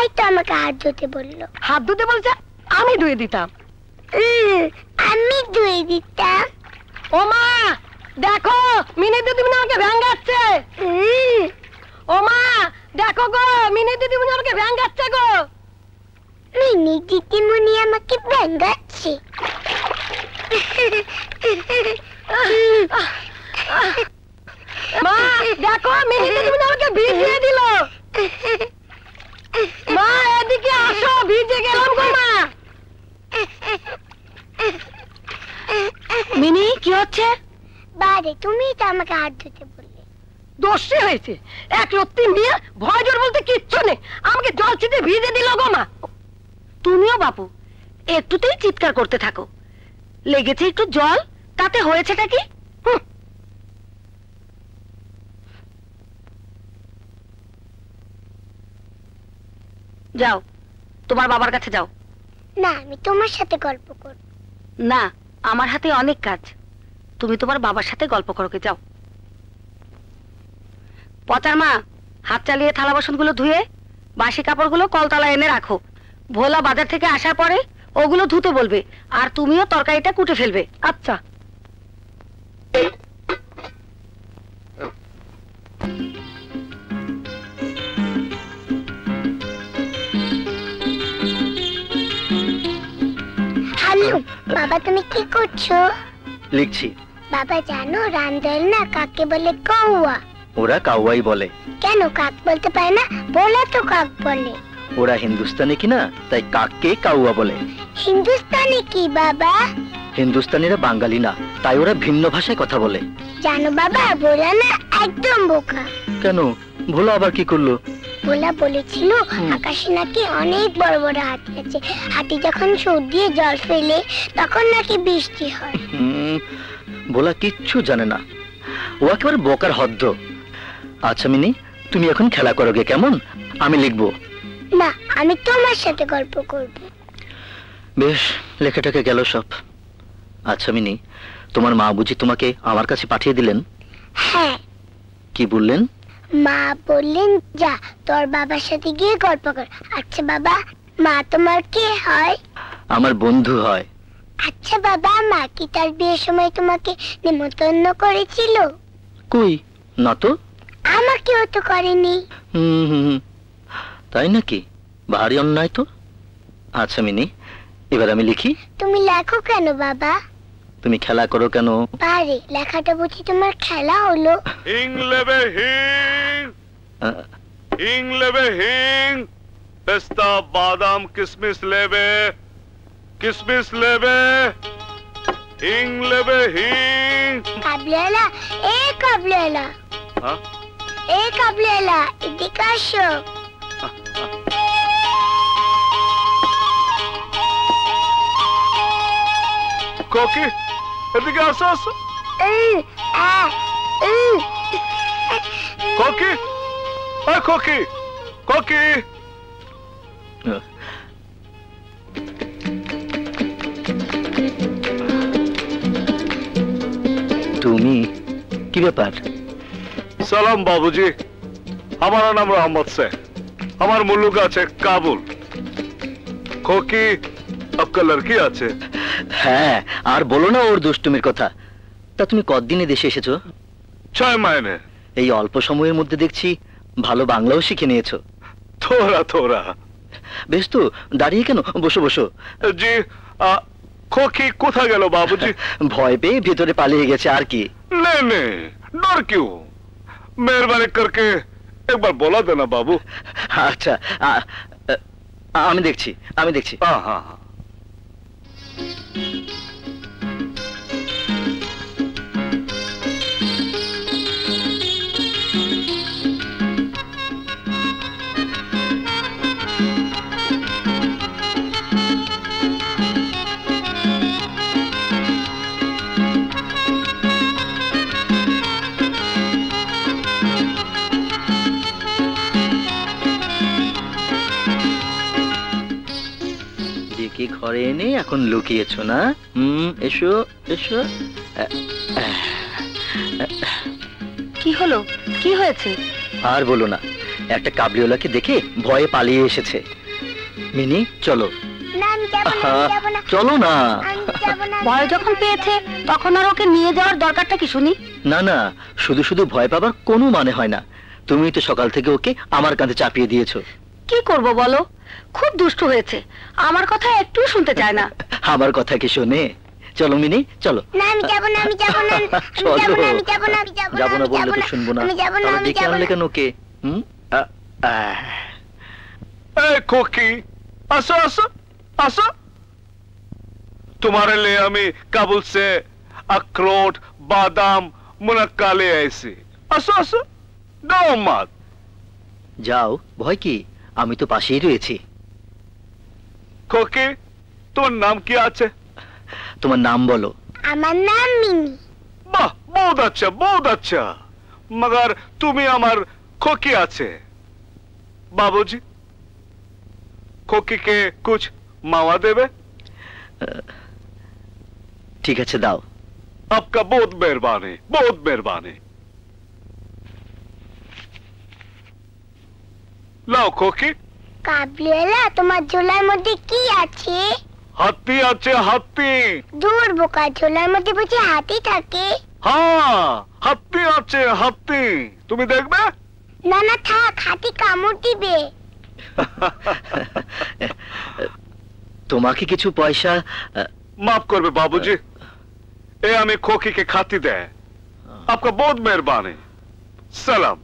তাই তো আমাকে হাত ধুতে বললো। হাত ধুতে বলছে? আমি ধুয়ে দিতাম। আমি ধুয়ে দিতাম। ও মা দেখো, মিনি দিদিমণি আমাকে ভ্যাঙ্গাচ্ছে। ও মা দেখো গো, মিনি দিদিমণি আমাকে ভ্যাঙ্গাচ্ছে গো। মিনি দিদিমণি আমাকে ভ্যাঙ্গাচ্ছে। মা দেখো, মিনি দিদিমণি আমাকে ভিজিয়ে দিল। মা এদিকে আসো, ভিজে গেলাম গো মা। মিনি কি হচ্ছে? বারে তুমি তো আমাকে হাত ধুতে বললে। দোষী হয়েছে, এক রত্তি মেয়ে, ভয় জোর বলতে কিচ্ছু নেই, আমাকে জল ছিটে ভিজে দিল গো মা। তুমিও বাপু একটুতেই চিৎকার করতে থাকো। লেগেছে একটু জল, তাতে হয়েছেটা কি? যাও তোমার বাবার কাছে যাও। না, আমি তোমার সাথে গল্প করব। না, আমার হাতে অনেক কাজ, তুমি তোমার বাবার সাথে গল্প করোকে যাও। পচার মা, হাত চালিয়ে থালা বাসনগুলো ধুয়ে বাসি কাপড়গুলো কলতলায় এনে রাখো। ভোলা বাজার থেকে আসার পরে ওগুলো ধুতে বলবে, আর তুমিও তরকারিটা কুটে ফেলবে। আচ্ছা। হ্যালো বাবা, তুমি কি করছো? লিখছি। বাবা জানো রামদয়াল না কাকে বলে? কৌয়া। ওরা কাউয়াই বলে। কেন কাক বলতে পারে না? বলা তো কাক বলে। ওরা হিন্দুস্তানি কিনা, তাই কাককে কাউয়া বলে। হিন্দুস্তানি কি বাবা? হিন্দুস্তানিরা বাঙালি না, তাই ওরা ভিন্ন ভাষায় কথা বলে। জানো বাবা, ভোলা না একদম বোকা। কেন? ভোলা আবার কি করলো? ভোলা বলেছিল আকাশে নাকি অনেক বড় বড় হাতি আছে, হাতি যখন সুর দিয়ে জল ফেলে তখন নাকি বৃষ্টি হয়। ভোলা কিচ্ছু জানে না, ও একেবারে বোকার হদ্দ। আচ্ছা মিনি, তুমি এখন খেলা করোগে কেমন? আমি লিখবো। না, আমি তোমার সাথে গল্প করব। বেশ, লেখাটাকে গেল সব। আচ্ছা মিনি, তোমার মা বুঝি তোমাকে আমার কাছে পাঠিয়ে দিলেন? হ্যাঁ। কি বললেন? মা বললেন যা তোর বাবার সাথে গিয়ে গল্প কর। আচ্ছা বাবা, মা তোমার কে হয়? আমার বন্ধু হয়। আচ্ছা বাবা, মা কি তার বিয়ের সময় তোমাকে নিমন্ত্রণ করেছিল? কই না তো। আমাকেও তো করেনি। তাই নাকি? ভারী অন্যায় তো। আচ্ছা মিনি, এবার আমি লিখি। তুমি লেখো কেন বাবা? তুমি খেলা করো কেন? পারে, লেখাটা বুঝি তোমার খেলা হলো। হিং লেবে হিং, হিং লেবে হিং, পেস্তা বাদাম কিশমিশ লেবে, কিশমিশ লেবে, হিং লেবে হিং। কাবলিওয়ালা, এ কাবলিওয়ালা, এ কাবলিওয়ালা, এদিকে আসো। কোকি এদিকে আসো আসো। কোকি, কোকি, কোকি। তুমি কি ব্যাপার? সালাম বাবুজি, আমার নাম রহমত সে, আমার মুলুক আছে কাবুল। কোকি আপনার লড়কি আছে? হ্যাঁ, আর বলো না ওর দুষ্টুমির কথা। তা তুমি কতদিনে দেশে এসেছো? 6 মাইনে। এই অল্প সময়ের মধ্যে দেখছি ভালো বাংলাও শিখে নিয়েছো। থোড়া থোড়া। বেশ তো, দাঁড়িয়ে কেন, বসো বসো। জি, কোকি কোথায় গেল বাবুজি? ভয় পেয়ে ভেতরে পালিয়ে গেছে আর কি। নে নে, ডর क्यों? মেহরবানি করকে একবার বলা দেনা বাবু। আচ্ছা, আমি দেখছি, আমি দেখছি। হ্যাঁ হ্যাঁ। ঘরে এনে এখন লুকিয়েছো না? এসো এসো। কি হলো, কি হয়েছে? আর বলো না, একটা কাবলিওয়ালাকে দেখে ভয়ে পালিয়ে এসেছে। মিনি চলো। না আমি যাবো না, আমি যাবো না। চলো না। আমি যাবো না। ভয় যখন পেয়েছে তখন আর ওকে নিয়ে যাওয়ার দরকারটা কি শুনি? না না, শুধু শুধু ভয় পাবার কোনো মানে হয় না। তুমি তো সকাল থেকে ওকে আমার কাঁধে চাপিয়ে দিয়েছো। কি করব বলো, খুব দুষ্টু হয়েছে, আমার কথা একটু শুনতে চায় না। আমার কথা কি শোনে? চলো মিনি চলো। না আমি যাবো না, আমি যাবো না, আমি চলো। যাবো না, আমি যাবো না, আমি যাবো না, যাবো না আমি বললে যাবো তো না, শুনবো না। আমি যাবো না, তাহলে আমি ডেকে যাবো আনলে না। কেন ওকে? ए खोकी आसो आसो आसो तुम्हारे लिए हमें काबुल से अखरोट बादाम मुनक्का ले ऐसे आसो आसो डरो मत। যাও, ভয় কি, আমি তো পাশেই রয়েছি। खोकी तुम्हार नाम क्या আছে? তোমার নাম বলো। আমার নাম মিনি। वाह बहुत अच्छा मगर तुम्हें हमार खोकी আছে। बाबूजी खोकी के कुछ मावा देवे? ঠিক আছে দাও। आपका बहुत मेहरबानी, बहुत मेहरबानी। लाओ खोकी। কাবলিওয়ালা, তোমার ঝোলার মধ্যে কি আছে? হাতি আছে হাতি। দূর বোকা, ঝোলার মধ্যে বুঝি হাতি থাকে? হ্যাঁ হাতি আছে হাতি, তুমি দেখবে? না না থাক, হাতি কামড় দিবে। তোমাকে কিছু পয়সা माफ करबे बाबूजी, ए हमें खोकी के खाती दे। आपका बहुत मेहरबानी। सलाम।